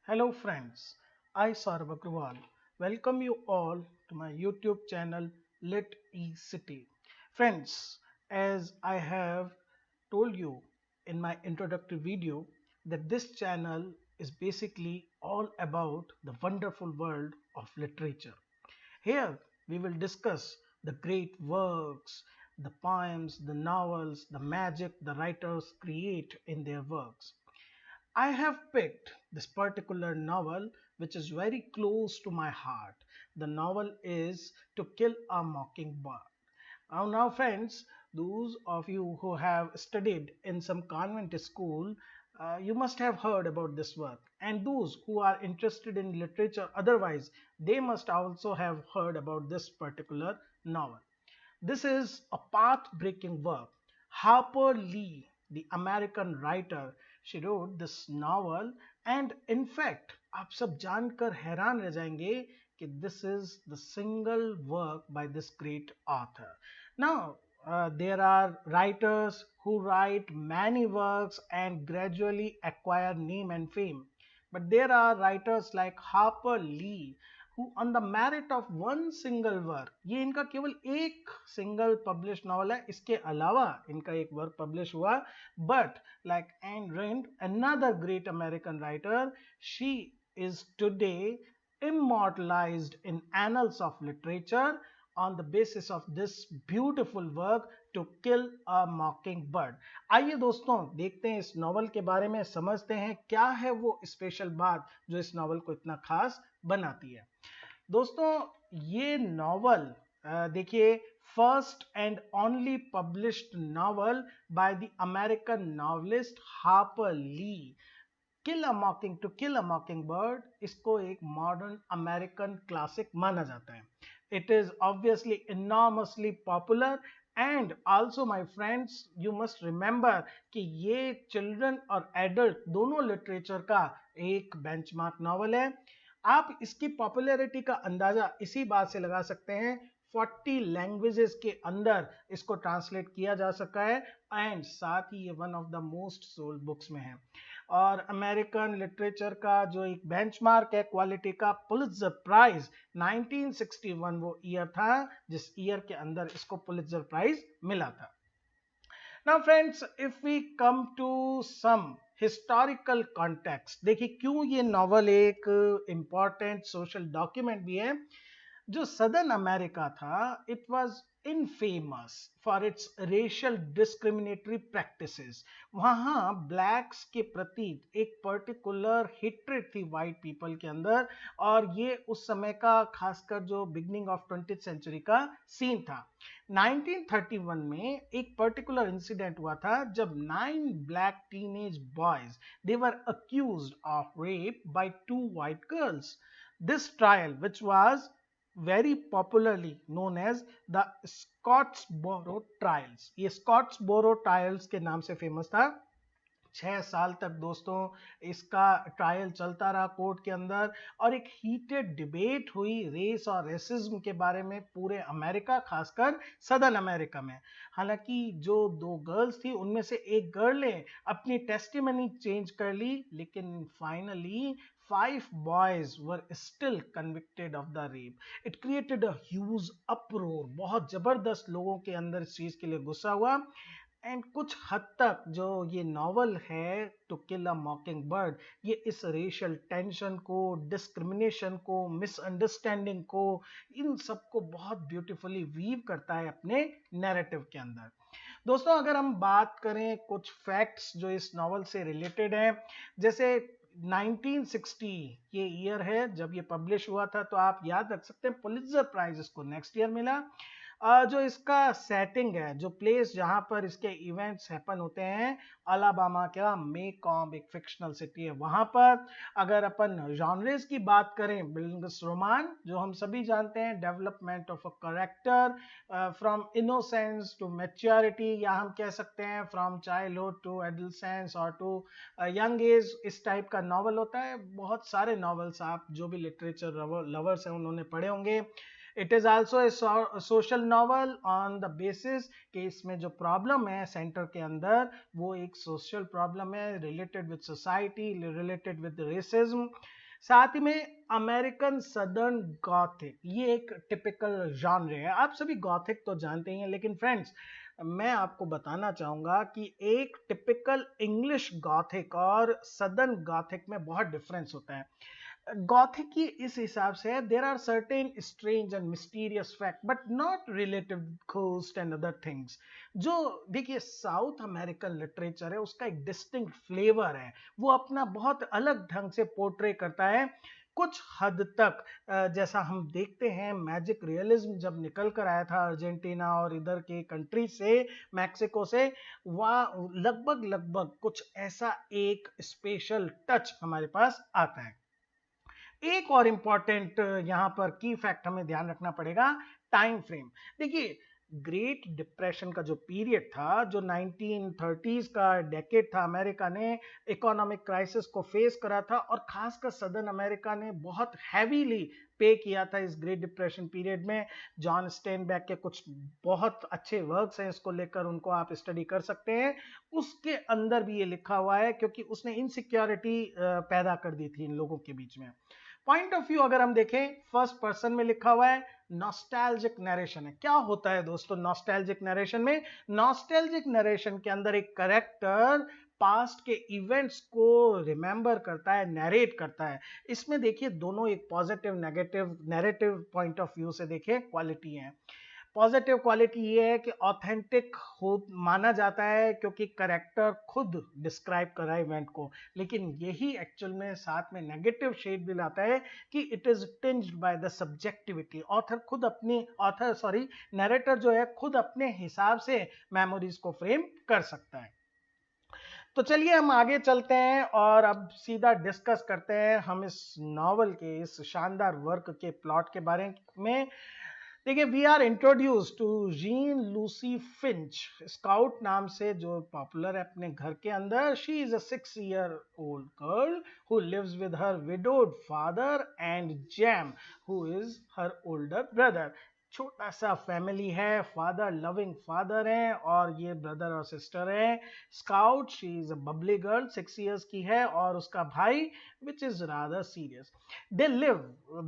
Hello friends, I Saurabh Agrawal welcome you all to my YouTube channel Lit E City. Friends, as I have told you in my introductory video that this channel is basically all about the wonderful world of literature. Here we will discuss the great works, the poems, the novels, the magic the writers create in their works. I have picked this particular novel which is very close to my heart. The novel is To Kill a Mockingbird. Now, friends, those of you who have studied in some convent school, you must have heard about this work. And those who are interested in literature otherwise, they must also have heard about this particular novel. This is a path-breaking work. Harper Lee, the American writer, she wrote this novel and in fact आप सब जानकर हैरान रह जाएंगे कि this is the single work by this great author. Now, there are writers who write many works and gradually acquire name and fame. But there are writers like Harper Lee who on the merit of one single work, ये इनका केवल एक single publish novel है, इसके अलावा इनका एक work publish हुआ, but like Ayn Rand, another great American writer, she is today immortalized in annals of literature on the basis of this beautiful work To Kill a Mockingbird. आइए दोस्तों देखते हैं इस नॉवल के बारे में, समझते हैं क्या है वो स्पेशल बात जो इस नॉवल को इतना खास बनाती है। दोस्तों ये नॉवल देखिए first and only published novel by the American novelist Harper Lee. To kill a mocking bird इसको एक मॉडर्न अमेरिकन क्लासिक माना जाता है। It is obviously enormously popular and also my friends you must remember कि ये children और adult दोनों literature का एक बेंचमार्क नॉवल है। आप इसकी पॉपुलैरिटी का अंदाजा इसी बात से लगा सकते हैं 40 लैंग्वेजेस के अंदर इसको ट्रांसलेट किया जा सका है एंड साथ ही ये one of the most sold books में है। और अमेरिकन लिटरेचर का जो एक बेंचमार्क है क्वालिटी का, पुलित्जर प्राइज 1961 वो ईयर था जिस ईयर के अंदर इसको पुलित्जर प्राइज मिला था। Now friends, if we come to some historical context, देखिए क्यों ये नॉवल एक इंपॉर्टेंट सोशल डॉक्यूमेंट भी है। जो सदर्न अमेरिका था it was infamous for its racial discriminatory practices. वहाँ ब्लैक्स के प्रति एक पर्टिकुलर हिट्रेड थी वाइट पीपल के अंदर, और ये उस समय का खासकर जो बिगनिंग ऑफ 20th सेंचुरी का सीन था। 1931 में एक पर्टिकुलर इंसिडेंट हुआ था जब 9 black teenage boys they were accused of rape by 2 white girls. This trial, which was very popularly known as the Scottsboro trials, ये Scottsboro trials के नाम से फेमस था। 6 साल तक दोस्तों इसका ट्रायल चलता रहा कोर्ट के अंदर और एक हीटेड डिबेट हुई रेस और रेसिज्म के बारे में पूरे अमेरिका, खासकर सदर्न अमेरिका में। हालांकि जो 2 गर्ल्स थी उनमें से एक गर्ल ने अपनी टेस्टिमनी चेंज कर ली, लेकिन finally 5 boys were still convicted of the rape. It created a huge uproar. बहुत जबरदस्त लोगों के अंदर इस चीज के लिए गुस्सा हुआ एंड कुछ हद तक जो ये नॉवल है to kill a mocking bird, ये इस रेशियल टेंशन को, डिस्क्रिमिनेशन को, मिसअंडरस्टैंडिंग को, इन सबको बहुत ब्यूटीफुली वीव करता है अपने नैरेटिव के अंदर। दोस्तों अगर हम बात करें कुछ फैक्ट्स जो इस नॉवल से रिलेटेड हैं, जैसे 1960 ये ईयर है जब ये पब्लिश हुआ था, तो आप याद रख सकते हैं पुलित्जर प्राइज इसको नेक्स्ट ईयर मिला। जो इसका सेटिंग है, जो प्लेस जहां पर इसके इवेंट्स हैपन होते हैं, अलाबामा का मेकॉम्ब एक फिक्शनल सिटी है वहां पर। अगर अपन जॉनरेस की बात करें, बिलिंगस रोमान जो हम सभी जानते हैं, development of a character from innocence to maturity, या हम कह सकते हैं फ्रॉम चाइल्डहुड टू एडोलसेंस और टू यंग एज, इस टाइप का नॉवल होता है। बहुत सारे नॉवेल्स आप जो भी लिटरेचर लवर्स हैं उन्होंने पढ़े होंगे। It is also a social novel on the basis कि इसमें जो प्रॉब्लम है सेंटर के अंदर वो एक सोशल प्रॉब्लम है related with society, related with racism. साथ ही में अमेरिकन सदर्न गॉथिक, ये एक टिपिकल जॉनर है। आप सभी गॉथिक तो जानते ही हैं, लेकिन फ्रेंड्स मैं आपको बताना चाहूंगा कि एक टिपिकल इंग्लिश गॉथिक और सदर्न गॉथिक में बहुत डिफरेंस होता है। गॉथिक की इस हिसाब से there are certain strange and mysterious fact but not related ghost and other things. जो देखिए साउथ अमेरिकन लिटरेचर है उसका एक डिस्टिंक्ट फ्लेवर है, वो अपना बहुत अलग ढंग से पोर्ट्रे करता है। कुछ हद तक जैसा हम देखते हैं मैजिक रियलिज्म जब निकल कर आया था अर्जेंटीना और इधर के कंट्री से, मैक्सिको से, वह लगभग लगभग कुछ ऐसा एक स्पेशल टच हमारे पास आता है। एक और इंपॉर्टेंट यहां पर की फैक्ट हमें ध्यान रखना पड़ेगा, टाइम फ्रेम। देखिए ग्रेट डिप्रेशन का जो पीरियड था, जो 1930s का डेकेड था, अमेरिका ने इकोनॉमिक क्राइसिस को फेस करा था और खासकर सदर्न अमेरिका ने बहुत हैवीली पे किया था इस ग्रेट डिप्रेशन पीरियड में। जॉन स्टेनबैक के कुछ बहुत अच्छे वर्क्स हैं इसको लेकर, उनको आप स्टडी कर सकते हैं। उसके अंदर भी ये लिखा हुआ है क्योंकि उसने इनसिक्योरिटी पैदा कर दी थी इन लोगों के बीच में। पॉइंट ऑफ व्यू अगर हम देखें, फर्स्ट पर्सन में लिखा हुआ है, नॉस्टैल्जिक नरेशन है। क्या होता है दोस्तों नॉस्टैल्जिक नरेशन में? नॉस्टैल्जिक नरेशन के अंदर एक कैरेक्टर पास्ट के इवेंट्स को रिमेंबर करता है, नरेट करता है। इसमें देखिए दोनों एक positive negative narrative point of view से देखिए क्वालिटी है। पॉजिटिव क्वालिटी ये है कि ऑथेंटिक हो माना जाता है क्योंकि करेक्टर खुद डिस्क्राइब कर रहा है इवेंट को, लेकिन यही एक्चुअल में साथ में नेगेटिव शेड भी लाता है कि it is tinged by the subjectivity. Narrator जो है खुद अपने हिसाब से मेमोरीज को फ्रेम कर सकता है। तो चलिए हम आगे चलते हैं और अब सीधा डिस्कस करते हैं हम इस नॉवल के, इस शानदार वर्क के प्लॉट के बारे में। देखिए we are introduce to Jean Lucy Finch, Scout नाम से जो पॉपुलर है अपने घर के अंदर। She is a 6-year-old girl who lives with her widowed father and Jem who is her older brother. छोटा सा फैमिली है, फादर लविंग फादर हैं और ये ब्रदर और सिस्टर है। Scout she is a bubbly girl, 6 years की है, और उसका भाई which is rather serious. They live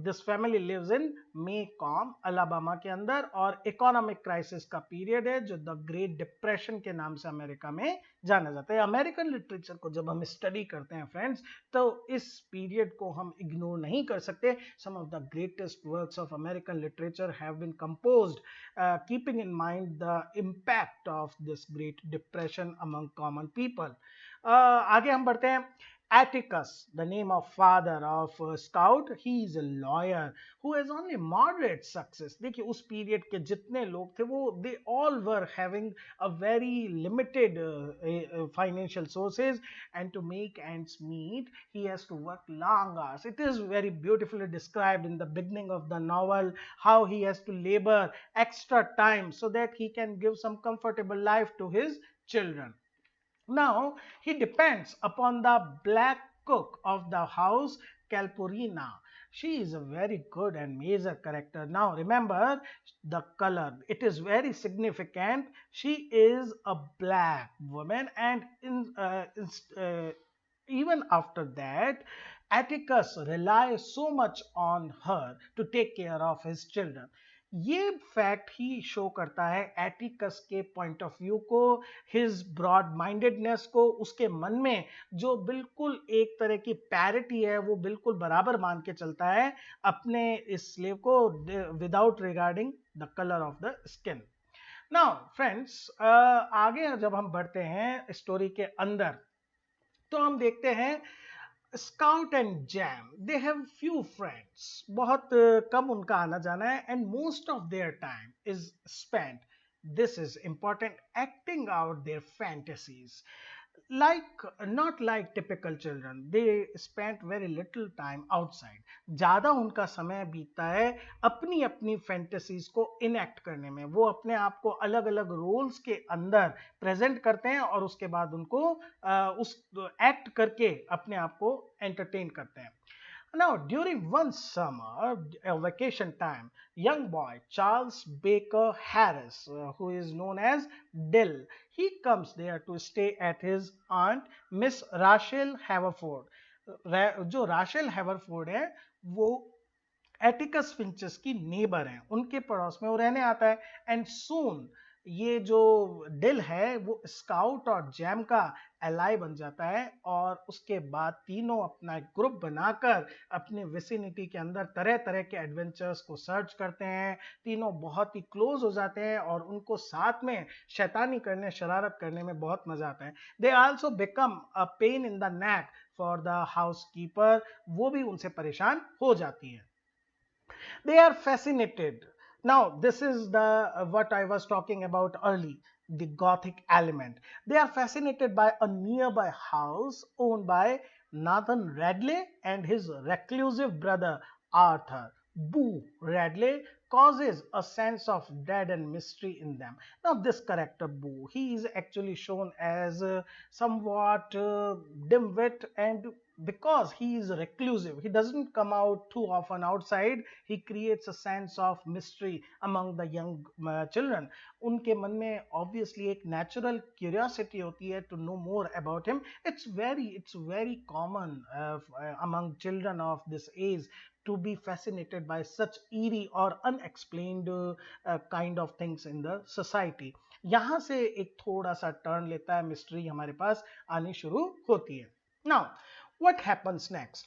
this family lives in Maycomb Alabama के अंदर, और इकोनॉमिक क्राइसिस का पीरियड है जो द ग्रेट डिप्रेशन के नाम से अमेरिका में जाना जाता है। अमेरिकन लिटरेचर को जब हम स्टडी करते हैं फ्रेंड्स, तो इस पीरियड को हम इग्नोर नहीं कर सकते। Some of the greatest works of American literature have been composed keeping in mind the impact of this great depression among common people. आगे हम बढ़ते हैं। Atticus, the name of father of Scout, he is a lawyer who has only moderate success. देखिए उस period के जितने लोग थे वो they all were having a very limited financial sources, and to make ends meet he has to work long hours. It is very beautifully described in the beginning of the novel how he has to labor extra time so that he can give some comfortable life to his children. Now, he depends upon the black cook of the house, Calpurnia. She is a very good and major character. Now, remember the color. It is very significant. She is a black woman, and even after that, Atticus relies so much on her to take care of his children. ये fact ही show करता है Atticus के point of view को, his broad mindedness को, उसके मन में जो बिल्कुल एक तरह की पैरिटी है वो बिल्कुल बराबर मान के चलता है अपने इस स्लेव को, without regarding the colour of the skin. Now friends आगे जब हम बढ़ते हैं स्टोरी के अंदर तो हम देखते हैं scout and jam, they have few friends, बहुत कम उनका आना जाना है, and most of their time is spent, this is important, acting out there fantasies. like not like typical children, they spent very little time outside. ज्यादा उनका समय बीतता है अपनी अपनी फैंटेसीज को इनएक्ट करने में। वो अपने आप को अलग अलग रोल्स के अंदर प्रेजेंट करते हैं और उसके बाद उनको उस एक्ट करके अपने आप को एंटरटेन करते हैं। Now, during one summer, vacation time, young boy Charles Baker Harris, who is known as Dill, he comes there to stay at his aunt Miss Rachel Haverford. जो राशेल हैवरफोर्ड है वो एटिकस फिंचस की नेबर हैं, उनके पड़ोस में वो रहने आता है। एंड सून ये जो डिल है वो स्काउट और जैम का एलाई बन जाता है, और उसके बाद तीनों अपना एक ग्रुप बनाकर अपने विसिनिटी के अंदर तरह तरह के एडवेंचर्स को सर्च करते हैं। तीनों बहुत ही क्लोज हो जाते हैं और उनको साथ में शैतानी करने, शरारत करने में बहुत मजा आता है। They also become a pain in the neck for the house keeper, वो भी उनसे परेशान हो जाती है। They are fascinated. Now this is the what I was talking about early, the gothic element. They are fascinated by a nearby house owned by Nathan Radley and his reclusive brother Arthur. Boo Radley causes a sense of dread and mystery in them. Now this character Boo, he is actually shown as somewhat dim-wit, and because he is reclusive, he doesn't come out too often outside, he creates a sense of mystery among the young children. उनके मन में obviously एक natural curiosity होती है to know more about him. It's very common among children of this age to be fascinated by such eerie or unexplained kind of things in the society. यहाँ से एक थोड़ा सा टर्न लेता है, मिस्ट्री हमारे पास आनी शुरू होती है। Now what happens next?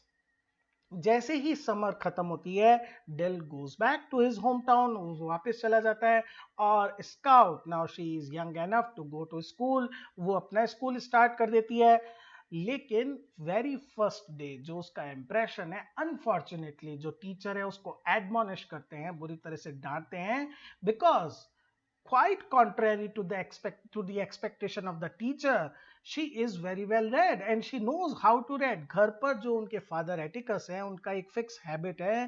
जैसे ही समर खत्म होती है, Dale goes back to his home town, वापस चला जाता है, और Scout, now she is young enough to go to school, वो अपना स्कूल स्टार्ट कर देती है। लेकिन वेरी फर्स्ट डे जो उसका इंप्रेशन है, अनफॉर्चुनेटली जो टीचर है उसको एडमोनिश करते हैं, बुरी तरह से डांटते हैं, because quite contrary to the expectation of the teacher, she is very well read and she knows how to read. घर पर जो उनके फादर एटिकस हैं, उनका एक फिक्स हैबिट है,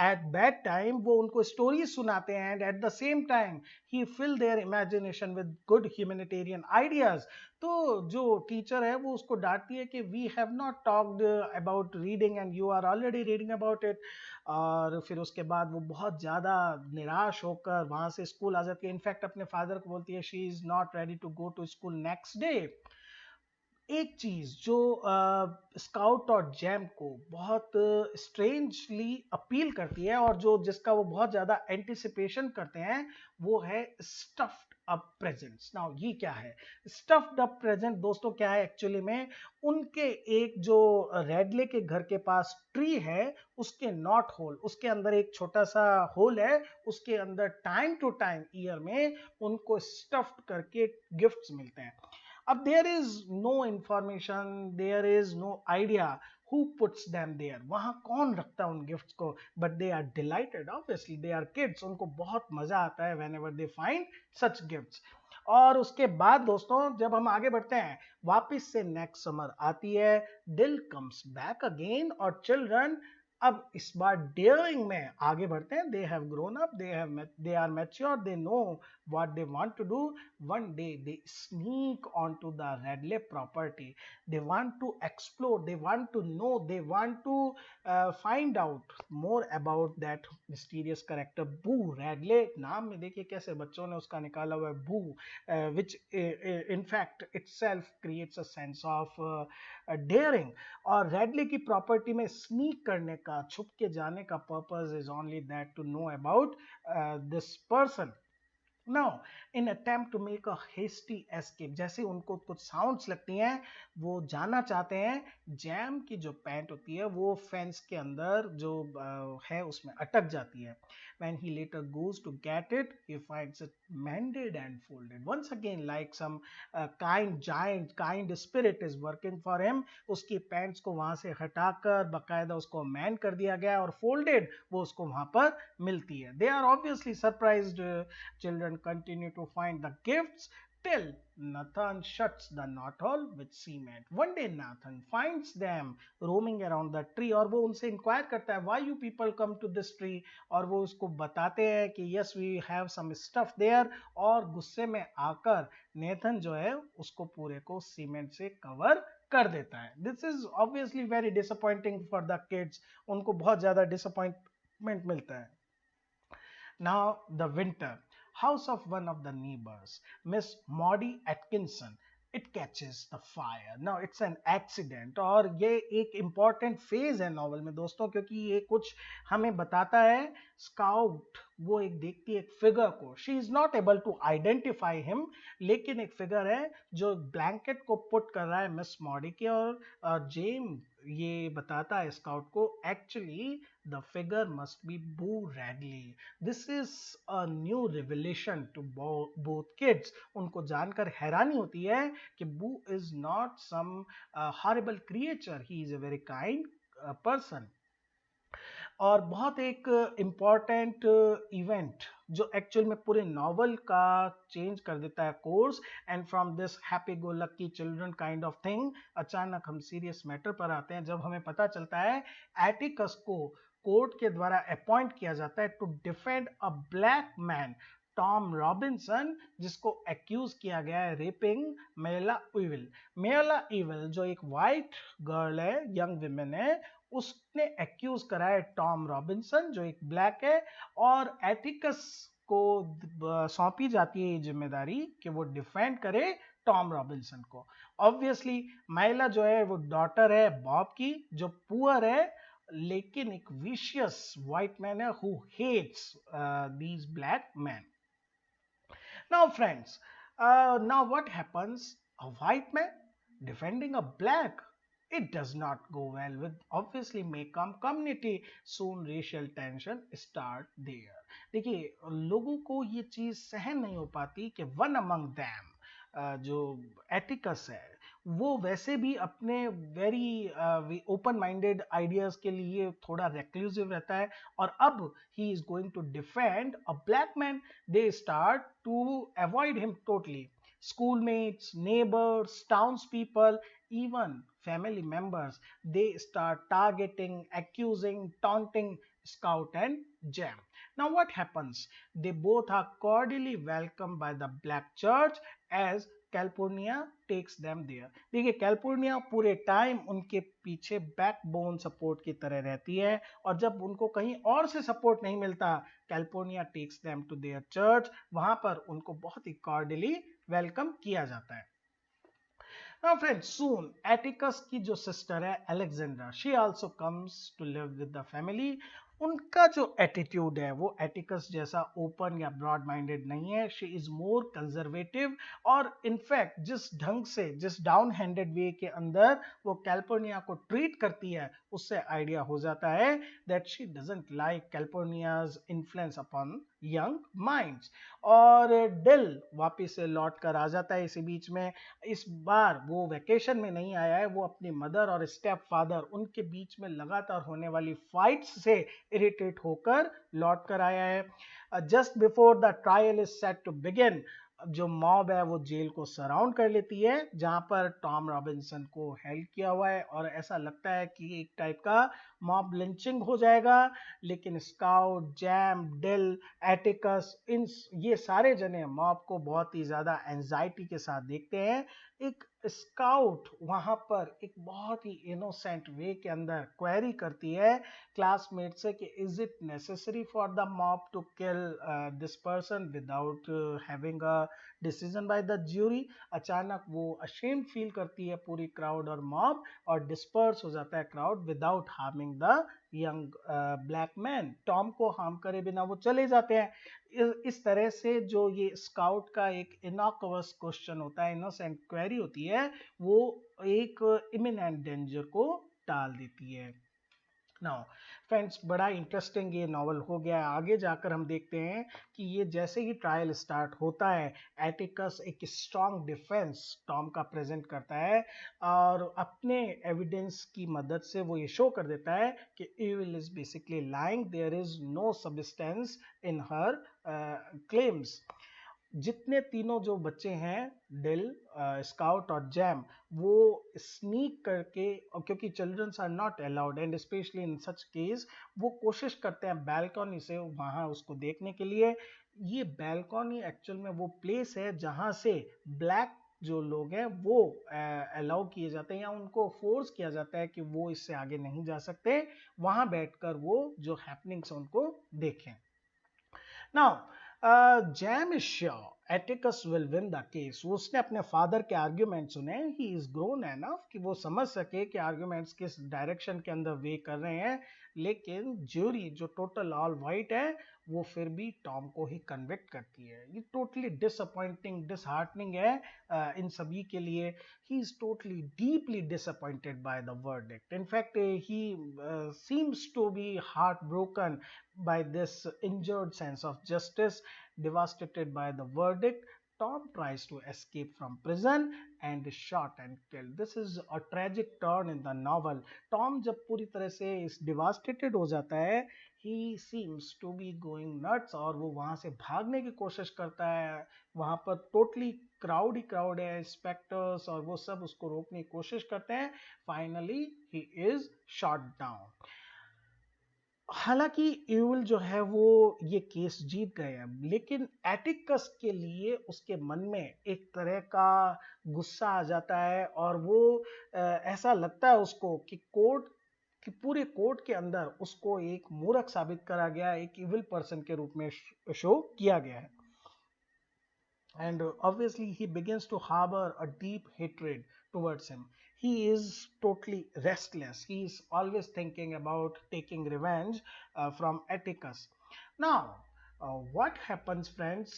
एट बैड टाइम वो उनको स्टोरी सुनाते हैं, and at the same time ही fill their imagination with good humanitarian ideas. तो जो टीचर है वो उसको डांटती है कि we have not talked about reading and you are already reading about it. और फिर उसके बाद वो बहुत ज़्यादा निराश होकर वहाँ से स्कूल आ जाती है। इनफैक्ट अपने फादर को बोलती है she is not ready to go to school next day. एक चीज जो स्काउट और जैम को बहुत स्ट्रेंजली अपील करती है, और जो जिसका वो बहुत ज्यादा एंटिसिपेशन करते हैं, वो है स्टफ्ड अप प्रेजेंट्स। नाउ ये क्या है स्टफ्ड अप प्रेजेंट दोस्तों? क्या है एक्चुअली में, उनके एक जो रेडले के घर के पास ट्री है, उसके नॉट होल, उसके अंदर एक छोटा सा होल है, उसके अंदर टाइम टू टाइम ईयर में उनको स्टफ्ड करके गिफ्ट्स मिलते हैं। अब there is no information, there is no idea who puts them there, वहां कौन रखता है उन गिफ्ट्स को, but they are delighted, obviously they are kids, उनको बहुत मजा आता है whenever they find such gifts। और उसके बाद दोस्तों जब हम आगे बढ़ते हैं, वापस से नेक्स्ट समर आती है, डिल कम्स बैक अगेन, और चिल्ड्रन अब इस बार डेयरिंग में आगे बढ़ते हैं। They have grown up, they are mature, they know what they want to do. One day they sneak on to the Radley property, they want to explore, they want to know, they want to find out more about that mysterious character Boo Radley. नाम में देखिए कैसे बच्चों ने उसका निकाला हुआ है Boo, which in fact itself creates a sense of daring. और रेडले की प्रॉपर्टी में स्नीक करने का, छुप के जाने का purpose is only that to know about this person. Now in attempt to make a hasty escape, जैसे उनको कुछ साउंड्स लगती हैं, वो जाना चाहते हैं, जैम की जो पैंट होती है वो फेंस के अंदर जो है उसमें अटक जाती है। when he later goes to get it, he finds it mended and folded once again, like some kind giant kind spirit is working for him। उसकी पैंट्स को वहां से हटाकर बकायदा उसको मैन कर दिया गया, और फोल्डेड वो उसको वहां पर मिलती है। They are obviously surprised, children continue to find the gifts till Nathan shuts the knothole with cement. One day Nathan finds them roaming around the tree, और वो उनसे इंक्वायर करता है why you people come to this tree, और वो उसको बताते हैं कि yes we have some stuff there, और गुस्से में आकर नेथन जो है उसको पूरे को सीमेंट से कवर कर देता है. This is obviously very disappointing for the kids. उनको बहुत ज्यादा डिसअपॉइंटमेंट मिलता है. Now, the winter. House of one of the neighbors, Miss Maudie Atkinson. It catches the fire. Now, it's an accident. और ये एक important phase है novel में दोस्तों, क्योंकि ये कुछ हमें बताता है. स्काउट वो एक देखती है एक फिगर को. She is not able to identify him, लेकिन एक फिगर है जो ब्लैंकेट को पुट कर रहा है मिस मॉडी के. और जेम ये बताता है स्काउट को, actually the figure must be Boo Radley. This is a new revelation to both kids. उनको जानकर हैरानी होती है कि Boo is not some horrible creature, he is a very kind person. और बहुत एक इम्पॉर्टेंट इवेंट जो एक्चुअल में पूरे नॉवल का चेंज कर देता है course. And from this happy go lucky children kind of thing, अचानक हम सीरियस मैटर पर आते हैं जब हमें पता चलता है एटिकस को कोर्ट के द्वारा अपॉइंट किया जाता है to defend a black man, Tom Robinson, जिसको एक्यूज किया गया है raping Mayella Ewell. Mayella Ewell जो एक वाइट गर्ल है, यंग विमेन है, उसने एक्यूज करा है टॉम रॉबिन्सन जो एक ब्लैक है. और एटिकस को सौंपी जाती है ये जिम्मेदारी कि वो डिफेंड करे टॉम रॉबिन्सन को. ऑब्वियसली माइला जो है वो डॉटर है बॉब की, जो पुअर है लेकिन एक विशियस व्हाइट मैन है who hates these black man. Now, friends, now what happens? A white man defending a black. It does not go well with obviously Mekam community. Soon racial tension start there. देखिए लोगों को ये चीज सहन नहीं हो पाती कि one among them जो एटिकस है वो वैसे भी अपने वेरी ओपन माइंडेड आइडियाज के लिए थोड़ा रेक्लूसिव रहता है, और अब he is going to defend a black man. They start to avoid him totally. Schoolmates, neighbors, townspeople, even family members, they start targeting, accusing, taunting Scout and Jam. Now what happens? They both are cordially welcomed by the black church as California takes them there. देखिए California पूरे time उनके पीछे backbone support की तरह रहती है, और जब उनको कहीं और से सपोर्ट नहीं मिलता, California takes them to their church. वहां पर उनको बहुत ही कॉर्डियली वेलकम किया जाता है. Now friends, soon Atticus की जो सिस्टर है Alexandra, she also comes to live with the family. उनका जो एटीट्यूड है वो एटिकस जैसा ओपन या ब्रॉड माइंडेड नहीं है. शी इज मोर कंजर्वेटिव, और इनफैक्ट जिस ढंग से, जिस डाउन हैंडेड वे के अंदर वो कैलिफोर्निया को ट्रीट करती है, उससे आइडिया हो जाता है that she doesn't like California's influence upon young minds. और डिल वापिस से लौट कर आ जाता है इसी बीच में. इस बार वो वेकेशन में नहीं आया है, वो अपनी मदर और स्टेप फादर उनके बीच में लगातार होने वाली फाइट्स से इरिटेट होकर लौट कर आया है. Just before the trial is set to begin, जो मॉब है वो जेल को सराउंड कर लेती है जहां पर टॉम रॉबिन्सन को हेल्ड किया हुआ है, और ऐसा लगता है कि एक टाइप का मॉब लिंचिंग हो जाएगा. लेकिन स्काउट, जैम, डिल, एटिकस, इन ये सारे जने मॉब को बहुत ही ज्यादा एंजाइटी के साथ देखते हैं. एक स्काउट वहां पर एक बहुत ही इनोसेंट वे के अंदर क्वेरी करती है क्लासमेट से कि is it necessary for the mob to kill this person without having a decision by the jury. अचानक वो अशेम्ड फील करती है पूरी क्राउड और मॉब, और डिस्पर्स हो जाता है crowd without harming the young black man. Tom को हार्म करे बिना वो चले जाते हैं. इस तरह से जो ये स्काउट का एक इनॉक्वस क्वेश्चन होता है, इनोसेंट क्वेरी होती है, वो एक इमिनेंट डेंजर को टाल देती है. नाउ फ्रेंड्स, बड़ा इंटरेस्टिंग ये नॉवल हो गया है. आगे जाकर हम देखते हैं कि ये जैसे ही ट्रायल स्टार्ट होता है, एटिकस एक स्ट्रॉन्ग डिफेंस टॉम का प्रेजेंट करता है, और अपने एविडेंस की मदद से वो ये शो कर देता है कि Ewell is basically lying, there is no substance in her claims. जितने तीनों जो बच्चे हैं, डिल, स्काउट और जैम, वो स्नीक करके, क्योंकि childrens are not allowed and specially in such case, वो कोशिश करते हैं बैल्कनी से वहां उसको देखने के लिए. ये बैल्कनी एक्चुअल में वो प्लेस है जहां से ब्लैक जो लोग हैं वो अलाउ किए जाते हैं या उनको फोर्स किया जाता है कि वो इससे आगे नहीं जा सकते, वहां बैठकर वो जो हैपनिंग्स उनको देखें। Now, Jam is sure Atticus will win the case. वो उसने अपने फादर के आर्ग्यूमेंट सुने, ही इज ग्रोन एनफ कि वो समझ सके कि आर्ग्यूमेंट्स किस डायरेक्शन के अंदर वे कर रहे हैं, लेकिन ज्यूरी जो टोटल ऑल वाइट है वो फिर भी टॉम को ही कन्विक्ट करती है। ये टोटली डिसअपॉइंटिंग डिसहार्टनिंग है इन सभी के लिए। He is totally deeply disappointed by the verdict. In fact he seems to be heart broken by this injured sense of justice. Devastated by the verdict, Tom tries to escape from prison and is shot and killed. This is a tragic turn in the novel. Tom जब पूरी तरह से इस devastated हो जाता है, he seems to be going nuts और वो वहां से भागने की कोशिश करता है। वहां पर टोटली क्राउड ही क्राउड है, स्पेक्टर्स और वो सब उसको रोकने की कोशिश करते हैं। Finally he is shot down. हालांकि यूल जो है वो ये केस जीत गए हैं, लेकिन एटिकस के लिए उसके मन में एक तरह का गुस्सा आ जाता है और वो ऐसा लगता है उसको कि कोर्ट कि पूरे कोर्ट के अंदर उसको एक मूर्ख साबित करा गया, एक इविल पर्सन के रूप में शो किया गया है। And obviously he begins to harbor a deep hatred towards him. He is totally restless. He is always thinking about taking revenge from Atticus. Now, what happens, friends?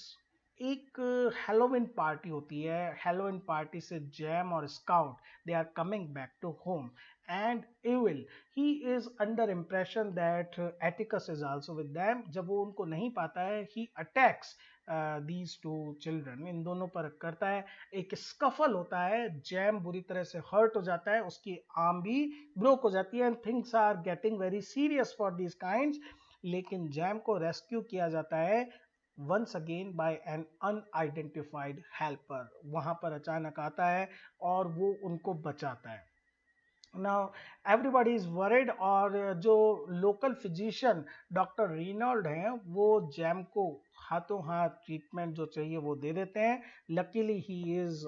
एक Halloween party होती है। Halloween party से Jem और Scout they are coming back to home and Ewell he is under impression that Atticus is also with them. जब वो उनको नहीं पाता है, he attacks these two children, इन दोनों पर करता है। एक स्कफल होता है, जैम बुरी तरह से हर्ट हो जाता है, उसकी आर्म भी ब्रोक हो जाती है and things are getting very serious for these kinds. लेकिन जैम को रेस्क्यू किया जाता है once again by an unidentified helper। वहां पर अचानक आता है और वो उनको बचाता है। Now everybody is worried और जो लोकल फिजिशियन डॉक्टर रीनॉल्ड हैं वो जैम को हाथों हाथ ट्रीटमेंट जो चाहिए वो दे देते हैं। Luckily he is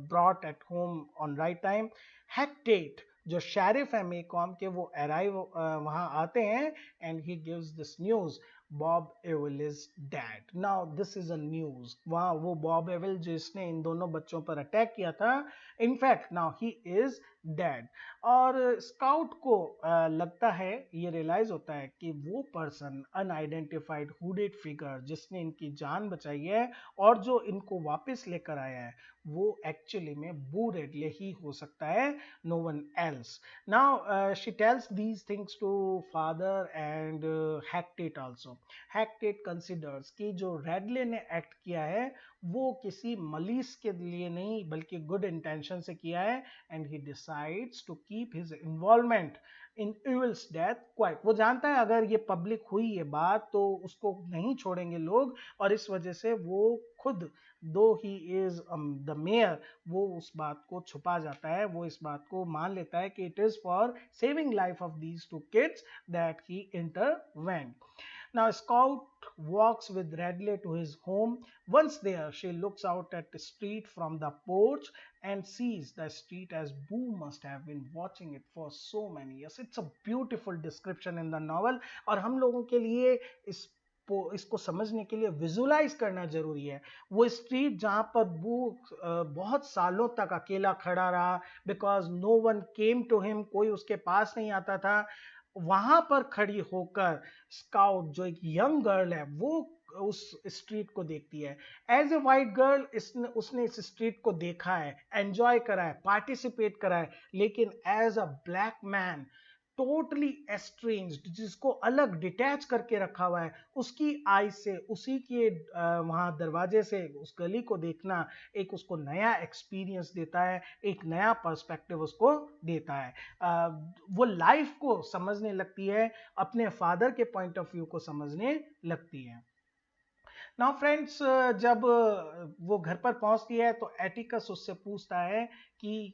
brought at home on right time. Heck Tate जो शेरिफ है मेकॉम के वो अराइव वहां आते हैं and he gives this news, Bob Ewell is dead. Now this is a news. वहां वो बॉब एविल जिसने इन दोनों बच्चों पर अटैक किया था, in fact now he is dead. और स्काउट को लगता है, ये रियलाइज होता है कि वो पर्सन अनआइडेंटिफाइड हुडेड फिगर जिसने इनकी जान बचाई है और जो इनको वापस लेकर आया है वो एक्चुअली में बू रेडले ही हो सकता है, no one else. Now she tells these things to father and Heck Tate also. Heck Tate considers कि जो रेडले ने एक्ट किया है वो किसी मलीस के लिए नहीं बल्कि गुड इंटेंशन से किया है and he decides to keep his involvement in Ewell's death quite. वो जानता है अगर ये पब्लिक हुई ये बात तो उसको नहीं छोड़ेंगे लोग, और इस वजह से वो खुद दो ही इज द मेयर वो उस बात को छुपा जाता है। वो इस बात को मान लेता है कि it is for saving life of these two kids that he intervened. Now Scout walks with Radley to his home. Once there, she looks out at the street from the porch and sees the street as Boo must have been watching it for so many years. It's a beautiful description in the novel और हम लोगों के लिए इसको समझने के लिए visualise करना जरूरी है। वो स्ट्रीट जहां पर बू बहुत सालों तक अकेला खड़ा रहा because no one came to him, कोई उसके पास नहीं आता था, वहां पर खड़ी होकर स्काउट जो एक यंग गर्ल है वो उस स्ट्रीट को देखती है। एज ए वाइट गर्ल उसने इस स्ट्रीट को देखा है, एंजॉय करा है, पार्टिसिपेट करा है, लेकिन as a black man totally estranged, जिसको अलग डिटैच करके रखा हुआ है, उसकी आई से उसी के वहां दरवाजे से उस गली को देखना एक उसको नया एक्सपीरियंस देता है, एक नया पर्सपेक्टिव उसको देता है। वो लाइफ को समझने लगती है, अपने फादर के पॉइंट ऑफ व्यू को समझने लगती है। नाउ फ्रेंड्स, जब वो घर पर पहुंचती है तो एटिकस उससे पूछता है कि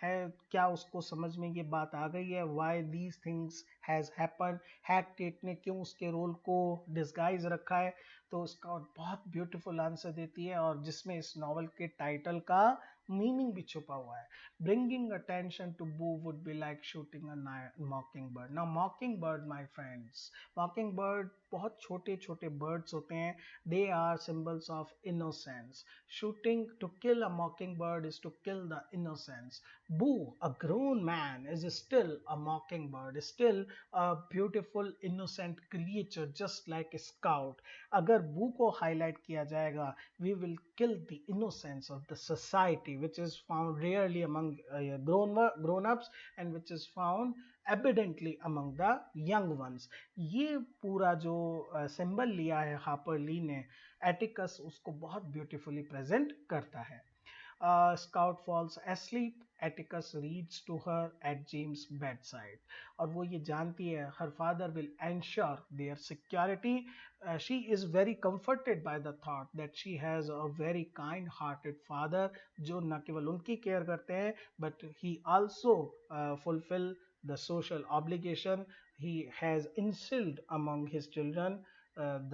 है, क्या उसको समझ में ये बात आ गई है why these things has happen, Heck Tate ने क्यों उसके रोल को डिस्गाइज रखा है। तो उसका बहुत ब्यूटीफुल आंसर देती है, और जिसमें इस नॉवल के टाइटल का मीनिंग भी छुपा हुआ है। Bringing attention to Boo would be like shooting a mocking bird. Now mocking bird my friends, mocking bird बहुत छोटे छोटे बर्ड्स होते हैं। They are symbols of innocence. Shooting to kill a mockingbird is to kill the innocence. Boo, a grown man, is still a mockingbird, still a beautiful innocent creature just like a scout. अगर बू को highlight किया जाएगा, we will kill the innocence of the society which is found rarely among grown-ups and which is found evidently among the young ones. ये पूरा जो symbol लिया है हार्पर ली ने, एटिकस उसको बहुत ब्यूटीफुली प्रेजेंट करता है। Scout falls asleep, Atticus reads to her at Jem's bed side. और वो ये जानती है her father will ensure their security. She is very comforted by the thought that she has a very kind hearted father, जो न केवल उनकी care करते हैं but he also fulfil the social obligation. He has instilled among his children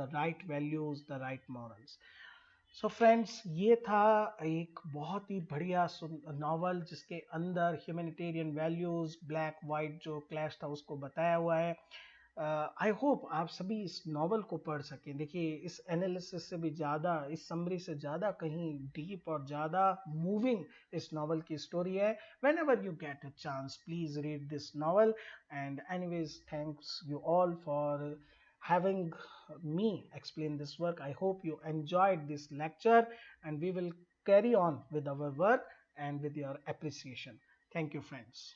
the right values, the right morals. So friends, ये था एक बहुत ही बढ़िया नॉवल जिसके अंदर ह्यूमैनिटेरियन वैल्यूज, ब्लैक वाइट जो क्लैश था उसको बताया हुआ है। आई होप आप सभी इस नॉवल को पढ़ सकें। देखिए, इस एनालिसिस से भी ज़्यादा, इस समरी से ज़्यादा कहीं डीप और ज़्यादा मूविंग इस नॉवल की स्टोरी है। When ever you get a chance please read this novel. And anyways, thanks you all for having me explain this work. I hope you enjoyed this lecture, and we will carry on with our work and with your appreciation. Thank you, friends.